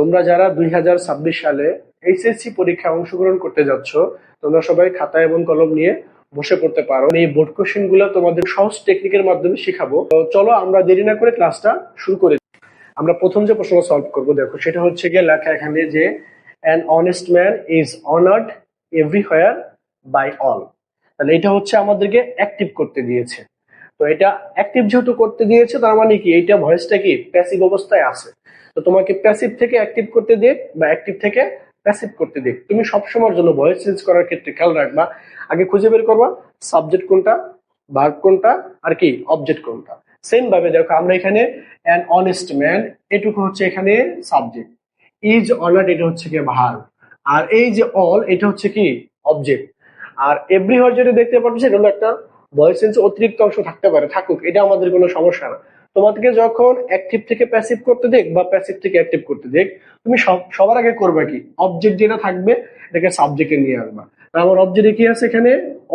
তোমরা যারা 2026 সালে এইচএসসি পরীক্ষায় অংশগ্রহণ করতে যাচ্ছ, তোমরা সবাই খাতা এবং কলম নিয়ে বসে পড়তে পারো। এই বোর্ড কোশ্চেন গুলো তোমাদের সহজ টেকনিকের মাধ্যমে শিখাবো। তো চলো আমরা দেরি না করে ক্লাসটা শুরু করি। আমরা প্রথম যে প্রশ্ন সলভ করবো, দেখো সেটা হচ্ছে গিয়ে লেখা এখানে যে an honest man is honored everywhere by all। তাহলে এটা হচ্ছে আমাদেরকে অ্যাক্টিভ করতে দিয়েছে। তো এটা অ্যাক্টিভ যেহেতু করতে দিয়েছে, তার মানে কি এইটা ভয়েসটা কি প্যাসিভ অবস্থায় আছে। তো তোমাকে প্যাসিভ থেকে অ্যাক্টিভ করতে দিক বা অ্যাক্টিভ থেকে প্যাসিভ করতে দিক, তুমি সবসময়ের জন্য ভয়েস চেঞ্জ করার ক্ষেত্রে খেয়াল রাখবা, আগে খুঁজে বের করবা সাবজেক্ট কোনটা, ভার্ব কোনটা, আর কি অবজেক্ট কোনটা। সেম ভাবে দেখো আমরা এখানে অ্যান অনেস্ট ম্যান, এটুকু হচ্ছে এখানে সাবজেক্ট, ইজ অনার্ড এটা হচ্ছে কি ভার্ব, আর এই যে অল এটা হচ্ছে কি অবজেক্ট। আর এভরিহোয়ার যেটা দেখতে পাচ্ছি এটা হলো একটা ভয়েস চেঞ্জ অতিরিক্ত অংশ থাকতে পারে, থাকুক, এটা আমাদের কোনো সমস্যা না। তোমাকে যখন অ্যাক্টিভ থেকে প্যাসিভ করতে দেখ বা প্যাসিভ থেকে অ্যাক্টিভ করতে দেখ, তুমি সবার আগে করবে কি অবজেক্ট যেটা থাকবে এটাকে সাবজেক্টে নিয়ে আসবা। আমার অবজেক্টে কি আছে এখানে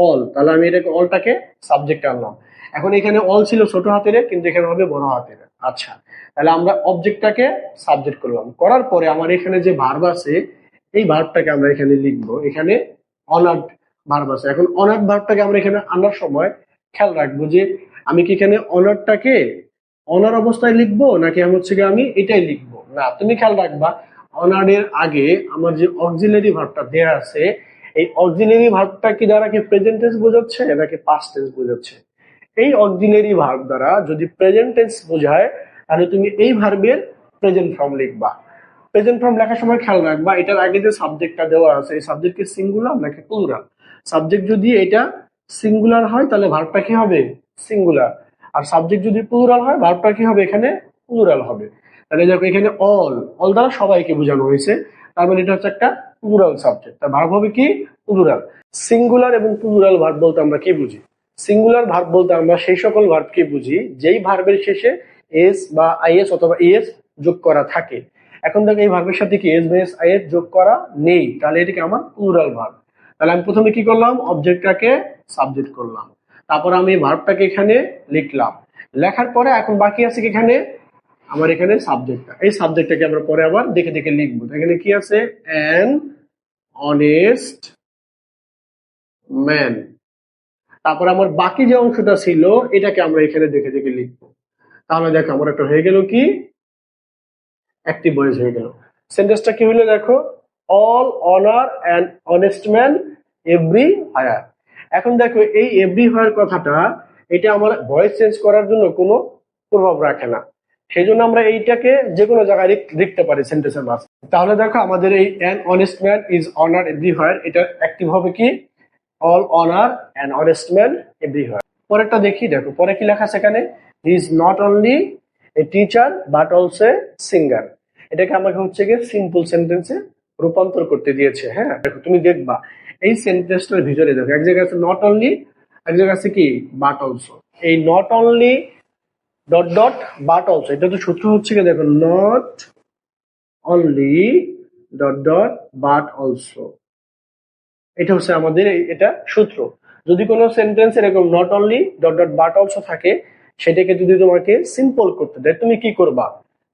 অল, তাহলে আমি এটাকে অলটাকে সাবজেক্টে আনলাম। এখন এখানে অল ছিল ছোট হাতের, কিন্তু এখানে হবে বড় হাতের। আচ্ছা, তাহলে আমরা অবজেক্টটাকে সাবজেক্ট করলাম, করার পরে আমার এখানে যে ভার্ব আছে এই ভার্বটাকে আমরা এখানে লিখবো। এখানে অনার্ড ভার্ব আছে। এখন অনার্ড ভার্বটাকে আমরা এখানে আনার সময় খেয়াল রাখবো যে আমি কি এখানে অনারটাকে অনার অবস্থায় লিখবো নাকি আমি হচ্ছে আমি এটাই লিখবো। না, তুমি খেয়াল রাখবা অনারের আগে আমার যে অক্সিলারি ভার্বটা দেয়া আছে, এই অক্সিলারি ভার্বটা কি দ্বারা কি প্রেজেন্ট টেন্স বোঝাচ্ছে নাকি পাস্ট টেন্স বোঝাচ্ছে। এই অক্সিলারি ভার্ব দ্বারা যদি প্রেজেন্ট টেন্স বোঝায়, তাহলে তুমি এই ভার্বের প্রেজেন্ট ফর্ম লিখবা। প্রেজেন্ট ফর্ম লেখার সময় খেয়াল রাখবা এটার আগে যে সাবজেক্টটা দেওয়া আছে এই সাবজেক্ট কি সিঙ্গুলার নাকি প্লুরাল। সাবজেক্ট যদি এটা সিঙ্গুলার হয় তাহলে ভার্বটা কি হবে সিঙ্গুলার, আর সাবজেক্ট যদি প্লুরাল হয় ভার্বটা কি হবে এখানে প্লুরাল হবে। তাহলে দেখো এখানে অল, অল দ্বারা সবাইকে বোঝানো হয়েছে, তার মানে এটা হচ্ছে একটা প্লুরাল সাবজেক্ট। তার ভার্ব হবে কি প্লুরাল। সিঙ্গুলার এবং প্লুরাল ভার্ব বলতে আমরা কি বুঝি? সিঙ্গুলার ভার্ব বলতে আমরা সেই সকল ভার্বকে বুঝি যেই ভার্বের শেষে এস বা আইএস অথবা এস যোগ করা থাকে। এখন দেখো এই ভার্বের সাথে কি এস বা এস আইএস যোগ করা নেই, তাহলে এটাকে আমার প্লুরাল ভার্ব। তাহলে আমি প্রথমে কি করলাম অবজেক্টটাকে সাবজেক্ট করলাম, তারপর আমি ভার্বটাকে এখানে লিখলাম, লেখার পরে এখন বাকি আছে কি এখানে আমার এখানে সাবজেক্টটা, এই সাবজেক্টটাকে আমরা পরে আবার দেখে দেখে লিখবো। এখানে কি আছে অ্যান অনেস্ট ম্যান, তারপর আমার বাকি যে অংশটা ছিল এটাকে আমরা এখানে দেখে দেখে লিখবো। তাহলে দেখো আমার একটা হয়ে গেল কি অ্যাক্টিভ ভয়েস হয়ে গেল। সেন্টেন্সটা কি হলো দেখো, all honour and honest man every higher. এখন দেখো এই এভরি হায়ার কথাটা এটা আমার ভয়েস চেঞ্জ করার জন্য কোনো প্রভাব রাখে না, সেই জন্য আমরা এইটাকে যে কোনো জায়গায় লিখতে পারি সেন্টেন্সের মাঝে। তাহলে দেখো আমাদের এই an honest man is honour every higher, এটা অ্যাক্টিভ হবে কি all honour and honest man every higher. পরেরটা দেখি, দেখো পরে কি লেখা আছে এখানে, he is not only a teacher but also a singer. এটাকে আমাকে হচ্ছে গিয়ে সিম্পল সেন্টেন্সে রূপান্তর করতে দিয়েছে। হ্যাঁ দেখো তুমি দেখবা এই সেন্টেন্সটার ভিতরে দেখো এক জায়গায় আছে নট অনলি, এক জায়গায় আছে কি বাট অলসো। এই not only dot dot but also, এটা তো সূত্র হচ্ছে কি দেখো not only dot dot but also, এটা হচ্ছে আমাদের এটা সূত্র। যদি কোনো সেন্টেন্স এরকম not only dot dot but also থাকে, সেটাকে যদি তোমাকে সিম্পল করতে দেয় তুমি কি করবা,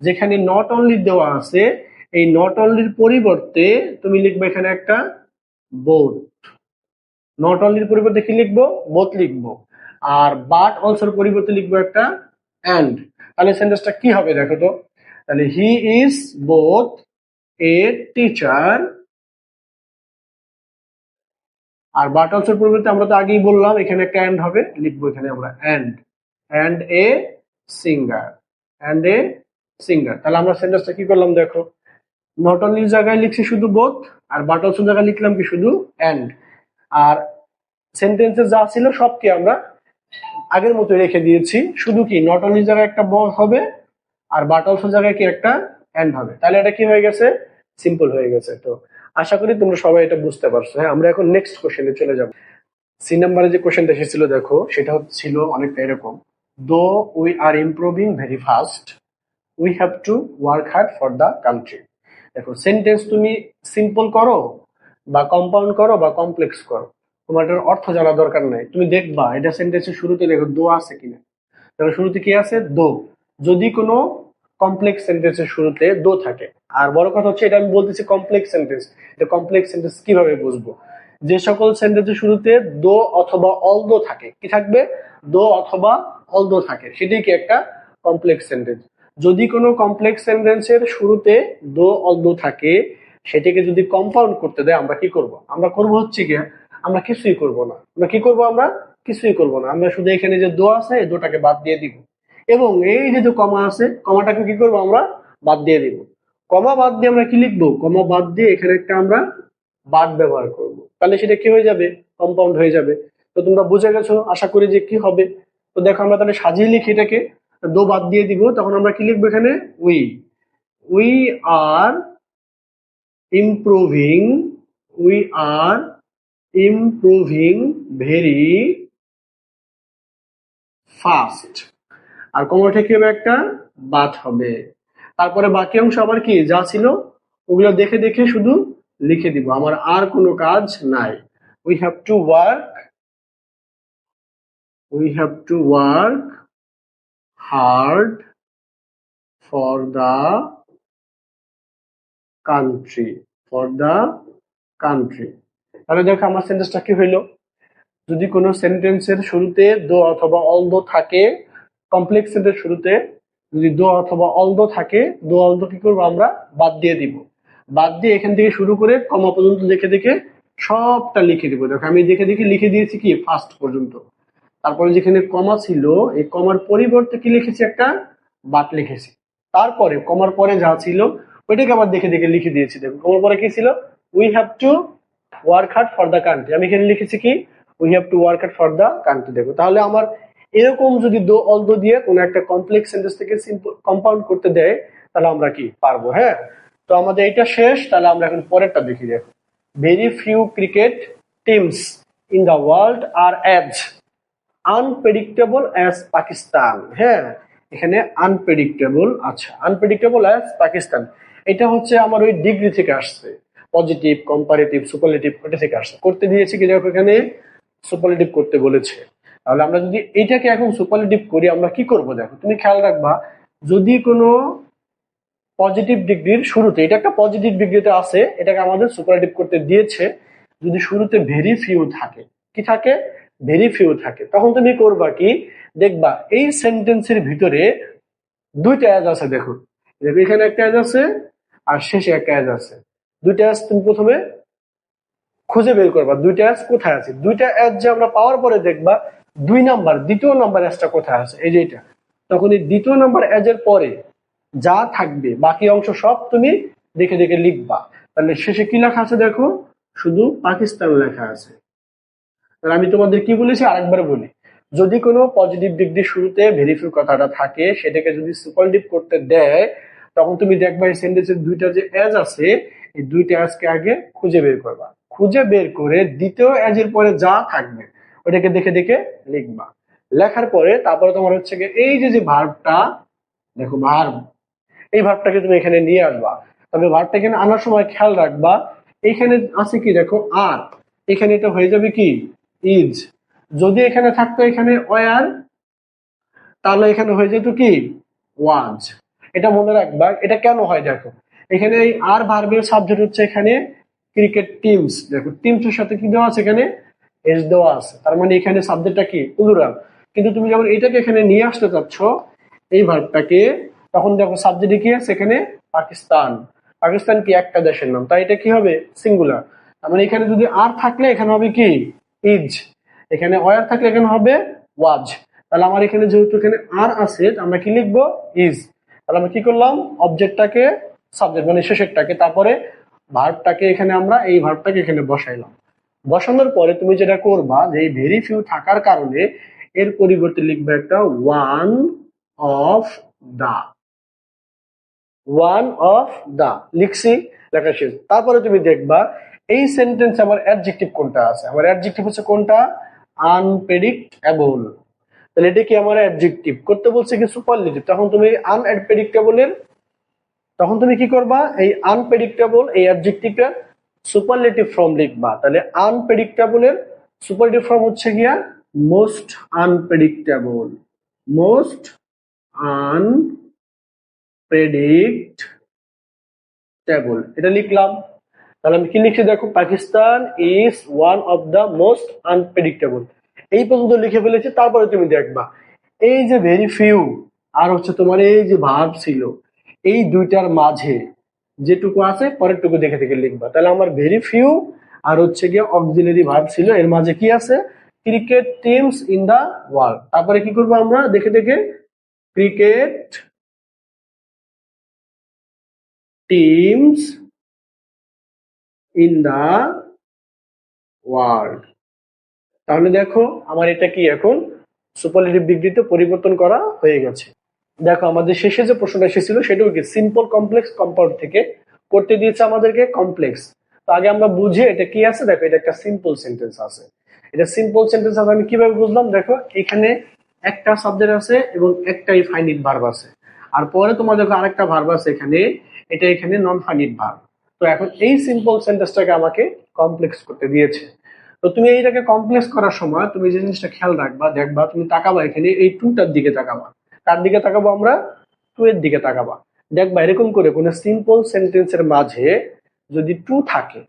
যেখানে নট অনলি দেওয়া আছে এই নট অনলির পরিবর্তে তুমি লিখবে এখানে একটা বোথ। নট অনলির পরিবর্তে কি লিখবো বোথ লিখবো, আর বাট অলসোর পরিবর্তে লিখবো একটা অ্যান্ড। তাহলে সেন্টেন্সটা কি হবে দেখো তো, তাহলে he is both a teacher, আর বাট অলসোর পরিবর্তে আমরা তো আগেই বললাম এখানে একটা অ্যান্ড হবে, লিখবো এখানে আমরা and a singer, and a singer. তাহলে আমরা সেন্টেন্সটা কি করলাম দেখো, নট অনলি জায়গায় লিখছি শুধু বোথ, আর বাট অলসো জায়গায় লিখলাম কি শুধু অ্যান্ড। আর সেন্টেন্সে যা ছিল সবকে আমরা আগের মতো রেখে দিয়েছি, শুধু কি নট অনলি জায়গায় একটা বোথ হবে আর বাট অলসো জায়গায় কি একটা অ্যান্ড হবে। তাহলে এটা কি হয়ে গেছে সিম্পল হয়ে গেছে। তো আশা করি তোমরা সবাই এটা বুঝতে পারছো। হ্যাঁ আমরা এখন নেক্সট কোশ্চেনে চলে যাব। সি নাম্বারে যে কোশ্চেনটা এসেছিল দেখো সেটা ছিল অনেকটা এরকম, though we are improving very fast we have to work hard for the country. দেখো সেন্টেন্স তুমি সিম্পল করো বা কম্পাউন্ড করো বা কমপ্লেক্স করো, তোমার এটার অর্থ জানা দরকার নাই। তুমি দেখবা এটা সেন্টেন্সের শুরুতে দেখো দো আছে কিনা, তাহলে শুরুতে কি আছে দো। যদি কোনো কমপ্লেক্স সেন্টেন্সের শুরুতে দো থাকে আর বড় কথা হচ্ছে এটা আমি বলতেছি কমপ্লেক্স সেন্টেন্স। এটা কমপ্লেক্স সেন্টেন্স কিভাবে বুঝবো? যে সকল সেন্টেন্সের শুরুতে দো অথবা অলদো থাকে, কি থাকবে? দো অথবা অলদো থাকে, সেটাই কি একটা কমপ্লেক্স সেন্টেন্স। যদি কোনো কমপ্লেক্স সেন্টেন্সের শুরুতে দো অলদো থাকে, সেটাকে যদি কম্পাউন্ড করতে দেয় আমরা কি করব? আমরা করব হচ্ছে কি, আমরা কিছুই করব না। আমরা কি করব? আমরা কিছুই করব না। আমরা শুধু এখানে যে দো আছে এই দোটাকে বাদ দিয়ে দিব, এবং এই যে কমা আছে কমাটাকে কি করব? আমরা বাদ দিয়ে দিব। কমা বাদ দিয়ে আমরা কি লিখবো? কমা বাদ দিয়ে এখানে একটা আমরা বাদ ব্যবহার করব, তাহলে সেটা কি হয়ে যাবে? কম্পাউন্ড হয়ে যাবে। তো তোমরা বুঝে গেছো আশা করি যে কি হবে। তো দেখো আমরা তাহলে সাজিয়ে লিখি এটাকে, দো বাদ দিয়ে দিব, তখন আমরা কি লিখবো এখানে? We we are improving, we are improving very fast. আর কমাটা কি হবে? একটা বাদ হবে। তারপরে বাকি অংশ আবার কি যা ছিল ওগুলো দেখে দেখে শুধু লিখে দিব, আমার আর কোনো কাজ নাই। We have to work, we have to work hard for the country, for the country. তাহলে দেখো আমার সেন্টেন্সটা কি হইলো? যদি কোনো সেন্টেন্সের শুরুতে দো অথবা অলদো থাকে, কমপ্লেক্স সেন্টেন্স শুরুতে যদি দো অথবা অলদো থাকে, দো অলদো কি করবো? আমরা বাদ দিয়ে দিব। বাদ দিয়ে এখান থেকে শুরু করে কমা পর্যন্ত দেখে দেখে সবটা লিখে দিব। দেখো আমি দেখে দেখে লিখে দিয়েছি কি ফার্স্ট পর্যন্ত। তারপরে যেখানে কমা ছিল এই কমার পরিবর্তে কি লিখেছি? একটা বাদ লিখেছি। তারপরে কমার পরে যা ছিল ওইটাকে আবার দেখে দেখে লিখে দিয়েছি। দেখো কমার পরে কি ছিল? We have to work hard for the country. আমি এখানে লিখেছি কি? We have to work hard for the country. দেখো তাহলে আমার এরকম যদি দো অলদো দিয়ে কোনো একটা কমপ্লেক্স সেন্টেন্স থেকে সিম্পল কম্পাউন্ড করতে দেয়, তাহলে আমরা কি পারবো। হ্যাঁ, তো আমাদের এটা শেষ। তাহলে আমরা এখন পরেরটা দেখি। দেখো, very few cricket teams in the world are as unpredictable as Pakistan. হ্যাঁ, এখানে আনপ্রেডিক্টেবল, আচ্ছা আনপ্রেডিক্টেবল অ্যাজ পাকিস্তান, এটা হচ্ছে আমার ওই ডিগ্রি থেকে আসছে। পজিটিভ, কম্পারেটিভ, সুপারলেটিভ ওটা থেকে আসছে। করতে দিয়েছি কি দেখো এখানে সুপারলেটিভ করতে বলেছে। তাহলে আমরা যদি এইটাকে এখন সুপারলেটিভ করি আমরা কি করব? দেখো তুমি খেয়াল রাখবা, যদি কোনো পজিটিভ ডিগ্রির শুরুতে, এটা একটা পজিটিভ ডিগ্রিতে আছে, এটাকে আমাদের সুপারলেটিভ করতে দিয়েছে, যদি শুরুতে ভেরি ফিউ থাকে, কি থাকে? ভেরি ফিউ থাকে, তখন তুমি করবা কি? দেখবা এই সেন্টেন্সের ভিতরে দুইটা অ্যাজ আছে। দেখো দেখো এখানে একটা অ্যাজ আছে আর শেষে একটা অ্যাজ আছে। দুইটা অ্যাজ তুমি প্রথমে খুঁজে বের করবা দুইটা অ্যাজ কোথায় আছে। দুইটা অ্যাজ যে আমরা পাওয়ার পরে দেখবা দুই নাম্বার, দ্বিতীয় নাম্বার অ্যাজটা কোথায় আছে, এই যে এটা। তখন এই দ্বিতীয় নাম্বার অ্যাজের পরে যা থাকবে বাকি অংশ সব তুমি দেখে দেখে লিখবা। তাহলে শেষে কি লেখা আছে? দেখো শুধু পাকিস্তান লেখা আছে। তাহলে আমি তোমাদের কি বলেছি আরেকবার বলি, যদি কোনো পজিটিভ ডিগ্রি শুরুতে ভেরিফিউ কথাটা থাকে সেটাকে যদি সুপারলেটিভ করতে দেয়, তখন তুমি দেখবা এই সেন্টেন্সের দুইটা যে অ্যাজ আছে এই দুইটা অ্যাজকে আগে খুঁজে বের করবা। খুঁজে বের করে দ্বিতীয় অ্যাজের পরে যা থাকবে ওটাকে দেখে দেখে লিখবা। লেখার পরে তারপরে তোমার হচ্ছে গিয়ে এই যে যে ভার্বটা, দেখো ভার্ব, এই ভার্বটাকে তুমি এখানে নিয়ে আসবা। তবে ভার্বটা এখানে আনার সময় খেয়াল রাখবা এখানে আছে কি দেখো আর, এখানে এটা হয়ে যাবে কি ইজ। যদি এখানে থাকতো এখানে ওয়ার, তাহলে এখানে হয়ে যেত কি ওয়াজ। এটা মনে রাখবা। এটা কেন হয় দেখো, এখানে এই আর ভার্বের সাবজেক্ট হচ্ছে এখানে ক্রিকেট টিমস। দেখো টিমস এর সাথে কি দেওয়া আছে? এখানে এস দেওয়া আছে, তার মানে এখানে সাবজেক্টটা কি প্লুরাল। কিন্তু তুমি যখন এটাকে এখানে নিয়ে আসতে চাচ্ছ এই ভার্বটাকে, তখন দেখো সাবজেক্টে কি আছে? এখানে পাকিস্তান। পাকিস্তান কি একটা দেশের নাম, তাই এটা কি হবে সিঙ্গুলার। তার মানে এখানে যদি আর থাকলে এখানে হবে কি ইজ, এখানে ওয়ার থাকলে এখানে হবে ওয়াজ। তাহলে আমার এখানে যেহেতু এখানে আর আছে আমরা কি লিখবো? ইজ। তাহলে আমরা কি করলাম? অবজেক্টটাকে, সাবজেক্ট মানে শেষেরটাকে, তারপরে ভার্বটাকে এখানে আমরা এই ভার্বটাকে এখানে বসাইলাম। বসানোর পরে তুমি যেটা করবা যে এই ভেরি ফিউ থাকার কারণে এর পরিবর্তে লিখবে একটা one of the. One of the লিখছি, লেখা শেষ। তারপরে তুমি দেখবা এই সেন্টেন্স আমার অ্যাডজেক্টিভ কোনটা আছে। আমার অ্যাডজেক্টিভ হচ্ছে কোনটা? আনপ্রেডিক্টেবল। তাহলে এটা কি আমার অ্যাডজেক্টিভ, করতে বলছে কি সুপারলেটিভ। তখন তুমি আনপ্রেডিক্টেবলের, তখন তুমি কি করবা? এই আনপ্রেডিক্টেবল এই অ্যাডজেক্টিভটার সুপারলেটিভ ফর্ম লিখবা। তাহলে আনপ্রেডিক্টেবলের সুপারলেটিভ ফর্ম হচ্ছে গিয়া most unpredictable. Most unpredictable unpredictable, এটা লিখলাম। তাহলে আমি কি লিখছি দেখো, Pakistan is one of the most unpredictable, এই পর্যন্ত লিখে ফেলেছি। তারপরে তুমি দেখবা এই যে ভেরি ফিউ আর হচ্ছে তোমার এই যে ভার্ব ছিল, এই দুইটার মাঝে যেটুকু আছে পরেরটুকু দেখে দেখে লিখবা। তাহলে আমার ভেরি ফিউ আর হচ্ছে গিয়ে অক্সিলারি ভার্ব ছিল, এর মাঝে কি আছে, cricket teams in the world. তারপরে কি করবো আমরা দেখে দেখে, cricket teams in the world. তাহলে দেখো আমার এটা কি এখন সুপারলেটিভ ডিগ্রিতে পরিবর্তন করা হয়ে গেছে। দেখো আমাদের শেষে যে প্রশ্নটা এসেছিল সেটাও কি সিম্পল কমপ্লেক্স কম্পাউন্ড থেকে করতে দিয়েছে আমাদেরকে কমপ্লেক্স। তো আগে আমরা বুঝি এটা কি আছে। দেখো এটা একটা সিম্পল সেন্টেন্স আছে, এটা সিম্পল সেন্টেন্স আছে আমি কিভাবে বুঝলাম, দেখো এখানে একটা সাবজেক্ট আছে এবং একটাই ফাইনিট ভার্ব আছে, আর পরে তোমার দেখো আরেকটা ভার্ব আছে এখানে, এটা এখানে নন ফাইনিট ভার্ব। তো এখন এই সিম্পল সেন্টেন্সটাকে আমাকে কমপ্লেক্স করতে দিয়েছে। তো তুমি এইটাকে কমপ্লেক্স করার সময় তুমি যে জিনিসটা খেয়াল রাখবা, দেখবা তুমি তাকাবা এখানে এই টুটার দিকে তাকাবা। কার দিকে তাকাবো আমরা, টু এর দিকে তাকাবা। দেখবা এরকম করে কোন সিম্পল সেন্টেন্সের মাঝে যদি টু থাকে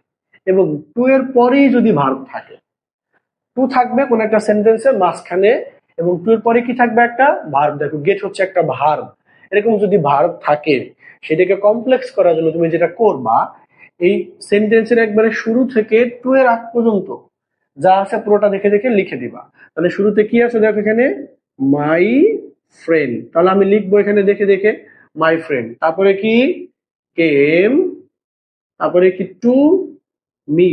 এবং টু এর পরেই যদি ভার্ব থাকে, টু থাকবে কোন একটা সেন্টেন্সের মাঝখানে এবং টু এর পরে কি থাকবে, একটা ভার্ব। দেখো গেট হচ্ছে একটা ভার্ব, এরকম যদি ভার্ব থাকে সেটাকে কমপ্লেক্স করার জন্য তুমি যেটা করবা, এই সেন্টেন্সের একবারে শুরু থেকে টু এর আগ পর্যন্ত যা আছে পুরোটা দেখে দেখে লিখে দিবা। তাহলে শুরুতে কি আছে দেখো এখানে, মাই ফ্রেন্ড, তাহলে আমি লিখবো এখানে দেখে দেখে মাই ফ্রেন্ড। তারপরে কি, কেম, তারপরে কি টু মি।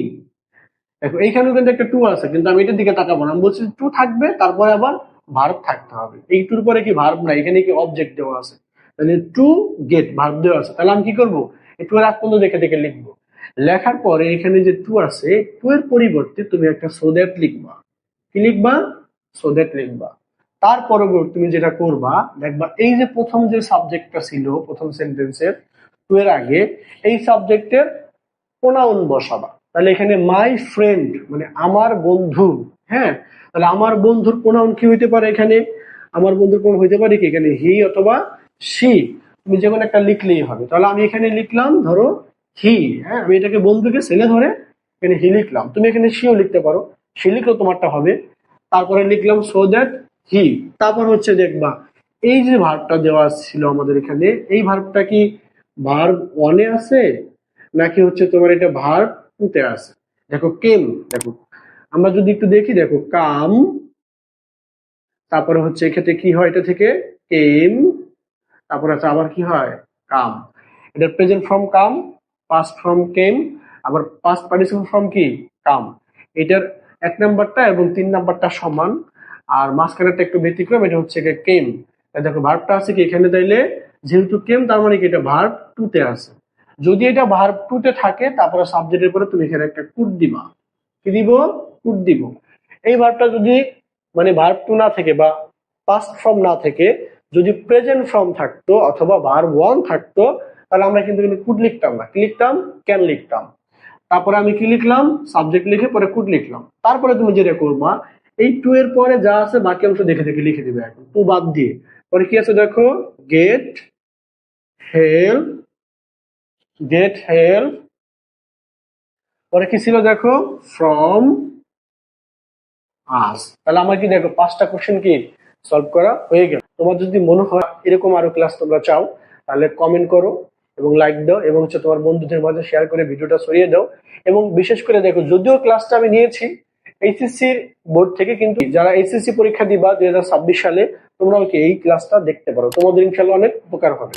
দেখো এইখানেও কিন্তু একটা টু আছে, কিন্তু আমি এটার দিকে তাকাবো না, আমি বলছি টু থাকবে তারপরে আবার ভার্ব থাকতে হবে। এই টুর পরে কি ভার্ব না, এখানে কি অবজেক্ট দেওয়া আছে, তাহলে টু গেট ভার্ব দেওয়া আছে। তাহলে আমি কি করবো, এই টু এর আগ পর্যন্ত দেখে দেখে লিখবো। লেখার পরে এখানে যে টু আছে, টু এর পরিবর্তে তুমি একটা সো দ্যাট লিখবা। কি লিখবা, সো দ্যাট লিখবা। তার পরবর্তী তুমি যেটা করবা, দেখবা এই যে প্রথম যে সাবজেক্টটা ছিল প্রথম সেন্টেন্সের টু এর আগে, এই সাবজেক্টের প্রোনাউন বসাবা। তাহলে এখানে মাই ফ্রেন্ড মানে আমার বন্ধু, হ্যাঁ, তাহলে আমার বন্ধুর প্রোনাউন কি হইতে পারে, এখানে আমার বন্ধুর প্রোনাউন হইতে পারে কি, এখানে হি অথবা সি, তুমি যে কোনো একটা লিখলেই হবে। তাহলে আমি এখানে লিখলাম ধরো হি, হ্যাঁ, আমি এটাকে বন্ধুকে ছেলে ধরে এখানে হি লিখলাম, তুমি এখানে সিও লিখতে পারো, সি লিখলেও তোমারটা হবে। তারপরে লিখলাম সো দ্যাট হি। তারপর হচ্ছে দেখবা এই যে ভার্বটা দেওয়া ছিল আমাদের এখানে, এই ভার্বটা কি ভার্ব ওয়ানে আছে নাকি হচ্ছে তোমার এটা ভার্ব টুতে আছে। দেখো কেম, দেখো আমরা যদি একটু দেখি, দেখো কাম, তারপরে হচ্ছে এক্ষেত্রে কি হয়, এটা থেকে কেম, তারপর আছে আবার কি হয়, কাম। এটার প্রেজেন্ট ফর্ম কাম, পাস্ট ফর্ম কেম, আবার পাস্ট পার্টিসিপল ফর্ম কি, কাম। এটার এক নাম্বারটা এবং তিন নাম্বারটা সমান, আর মাঝখানেরটা একটু ব্যতিক্রম, এটা হচ্ছে কেম। দেখো ভার্বটা আছে কি এখানে, তাইলে যেহেতু কেম তার মানে কি এটা ভার্ব টুতে আছে। যদি এটা ভার্ব টুতে থাকে তারপরে সাবজেক্টের পরে তুমি এখানে একটা কুড দিবা। কি দিব, কুড দিব। এই ভার্বটা যদি মানে ভার্ব টু না থেকে বা পাস্ট ফর্ম না থেকে যদি প্রেজেন্ট ফর্ম থাকতো অথবা ভার্ব ওয়ান থাকতো, তাহলে আমরা কিন্তু কুড লিখতাম না, কি লিখতাম, ক্যান লিখতাম। তারপরে আমি কি লিখলাম, সাবজেক্ট লিখে পরে কুড লিখলাম। তারপরে তুমি যেটা করবা, এই টু এর পরে যা আছে বাকি অংশ দেখে দেখে লিখে দিবে। এখন টু বাদ দিয়ে পরে কি আছে দেখো, গেট হেল্প, গেট হেল্প, পরে কি ছিল দেখো, ফ্রম আস। তাহলে আমার কি দেখো পাঁচটা কোশ্চেন কি সলভ করা হয়ে গেল। তোমার যদি মনে হয় এরকম আরো ক্লাস তোমরা চাও, তাহলে কমেন্ট করো এবং লাইক দাও এবং হচ্ছে তোমার বন্ধুদের মাঝে শেয়ার করে ভিডিওটা ছড়িয়ে দাও। এবং বিশেষ করে দেখো, যদিও ক্লাসটা আমি নিয়েছি এইচএসসি বোর্ড থেকে, কিন্তু যারা এইচএসসি পরীক্ষা দিবা 2026 সালে, তোমরাও কি এই ক্লাসটা দেখতে পারো, তোমাদের ইনশাল্লাহ অনেক উপকার হবে।